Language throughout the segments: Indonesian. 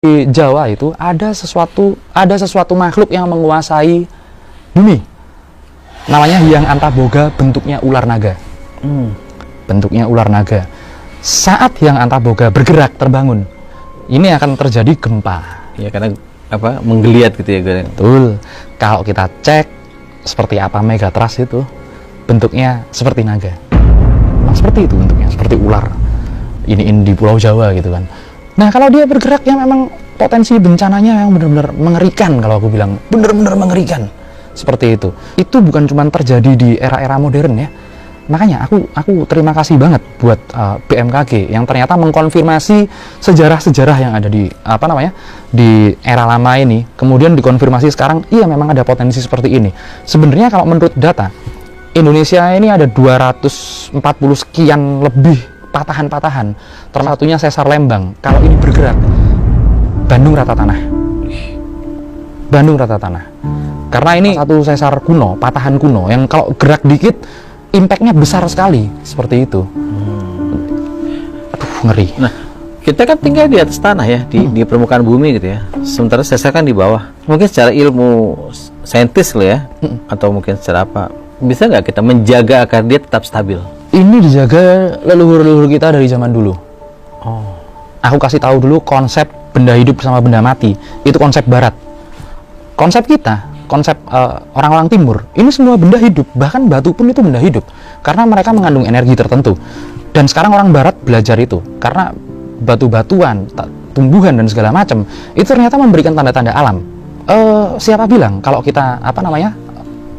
Di Jawa itu ada sesuatu makhluk yang menguasai bumi. Namanya Hyang Antaboga, bentuknya ular naga. Bentuknya ular naga. Saat Hyang Antaboga bergerak terbangun, ini akan terjadi gempa. Ya karena apa? Menggeliat gitu ya, Betul. Kalau kita cek seperti apa Megatrust itu, bentuknya seperti naga. Memang seperti itu bentuknya, seperti ular. Ini di Pulau Jawa gitu kan. Nah, kalau dia bergerak ya memang potensi bencananya yang benar-benar mengerikan, kalau aku bilang benar-benar mengerikan. Seperti itu. Itu bukan cuma terjadi di era-era modern ya. Makanya aku terima kasih banget buat BMKG yang ternyata mengkonfirmasi sejarah-sejarah yang ada di di era lama ini, kemudian dikonfirmasi sekarang iya memang ada potensi seperti ini. Sebenarnya kalau menurut data Indonesia ini ada 240 sekian lebih patahan-patahan, termasuk satunya sesar Lembang. Kalau ini bergerak, Bandung rata tanah. Bandung rata tanah. Karena ini satu sesar kuno, patahan kuno, yang kalau gerak dikit, impact-nya besar sekali. Seperti itu. Aduh, ngeri. Nah, kita kan tinggal di atas tanah ya, di permukaan bumi gitu ya. Sementara sesar kan di bawah. Mungkin secara ilmu saintis lah ya, atau mungkin secara apa, bisa nggak kita menjaga agar dia tetap stabil? Ini dijaga leluhur-leluhur kita dari zaman dulu. Oh. Aku kasih tahu dulu konsep benda hidup sama benda mati. Itu konsep barat. Konsep kita, konsep orang-orang timur, ini semua benda hidup. Bahkan batu pun itu benda hidup. Karena mereka mengandung energi tertentu. Dan sekarang orang barat belajar itu. Karena batu-batuan, tumbuhan dan segala macam, itu ternyata memberikan tanda-tanda alam. Siapa bilang kalau kita,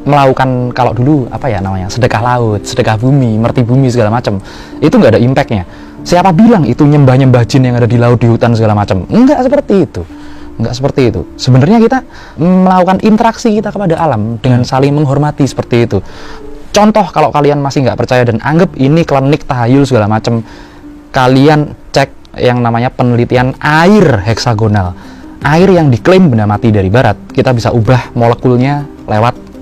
melakukan kalau dulu sedekah laut, sedekah bumi, merti bumi segala macam, itu nggak ada impactnya. Siapa bilang itu nyembah-nyembah jin yang ada di laut, di hutan segala macam? Nggak seperti itu, nggak seperti itu. Sebenarnya kita melakukan interaksi kita kepada alam dengan saling menghormati seperti itu. Contoh, kalau kalian masih nggak percaya dan anggap ini klinik tahayul segala macam, kalian cek yang namanya penelitian air heksagonal, air yang diklaim benda mati dari barat, kita bisa ubah molekulnya lewat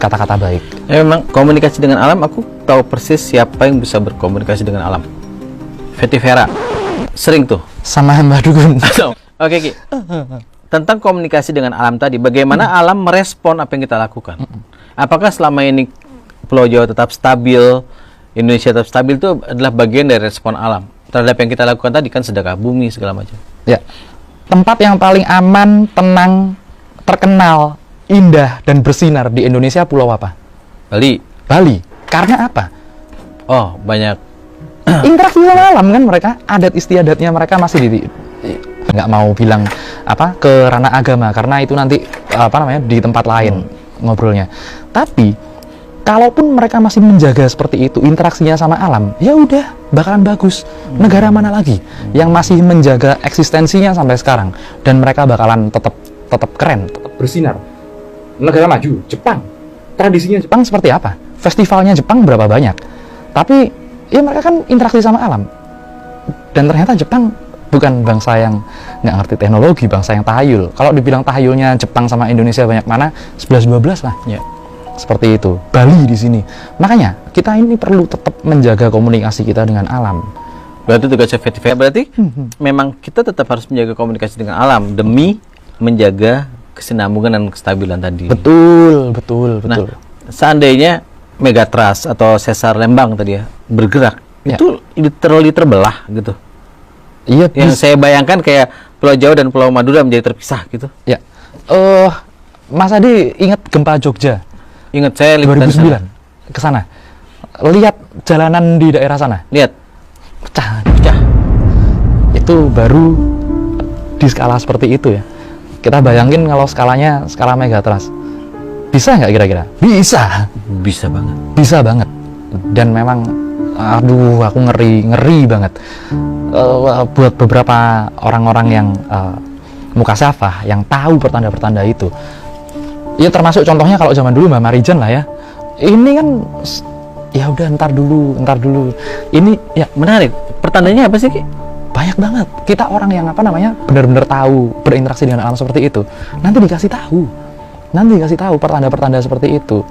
kata-kata baik. Ya, memang komunikasi dengan alam, aku tahu persis siapa yang bisa berkomunikasi dengan alam. Vetivera sering tuh sama Mbak Dukun. Oke, Ki. Tentang komunikasi dengan alam tadi, bagaimana alam merespon apa yang kita lakukan? Apakah selama ini Pulau Jawa tetap stabil, Indonesia tetap stabil, itu adalah bagian dari respon alam terhadap yang kita lakukan tadi, kan sedekah bumi segala macam. Ya, tempat yang paling aman, tenang, terkenal, indah dan bersinar di Indonesia pulau apa? Bali. Bali. Karena apa? Oh, banyak interaksi sama alam kan, mereka adat istiadatnya mereka masih nggak mau bilang ke ranah agama karena itu nanti di tempat lain ngobrolnya. Tapi kalaupun mereka masih menjaga seperti itu interaksinya sama alam, ya udah bakalan bagus. Negara mana lagi yang masih menjaga eksistensinya sampai sekarang dan mereka bakalan tetap keren, tetap bersinar. Negara maju, Jepang. Tradisinya Jepang seperti apa? Festivalnya Jepang berapa banyak? Tapi ya mereka kan interaksi sama alam. Dan ternyata Jepang bukan bangsa yang nggak ngerti teknologi, bangsa yang tahayul. Kalau dibilang tahayulnya Jepang sama Indonesia banyak mana? 11-12 lah. Ya. Seperti itu. Bali di sini. Makanya kita ini perlu tetap menjaga komunikasi kita dengan alam. Berarti tugasnya Vetivera berarti memang kita tetap harus menjaga komunikasi dengan alam demi menjaga kesinambungan dan kestabilan tadi. Betul. Nah, seandainya Megatrust atau sesar Lembang tadi ya bergerak, itu literally terbelah gitu. Iya. Yang saya bayangkan kayak Pulau Jawa dan Pulau Madura menjadi terpisah gitu. Ya. Mas Adi ingat gempa Jogja? Ingat, saya 2009 ke sana. Lihat jalanan di daerah sana. Lihat. Pecah. Itu baru di skala seperti itu ya. Kita bayangin kalau skalanya skala Megatrust. Bisa nggak kira-kira? Bisa. Bisa banget. Bisa banget. Dan memang aku ngeri banget. Buat beberapa orang-orang yang mukasafah yang tahu pertanda-pertanda itu. Ya termasuk contohnya kalau zaman dulu Mbak Marijan lah ya. Ini kan ya udah ntar dulu. Ini ya Menarik. Pertandanya apa sih, Ki? banyak banget. Kita orang yang benar-benar tahu berinteraksi dengan alam seperti itu. Nanti dikasih tahu pertanda-pertanda seperti itu.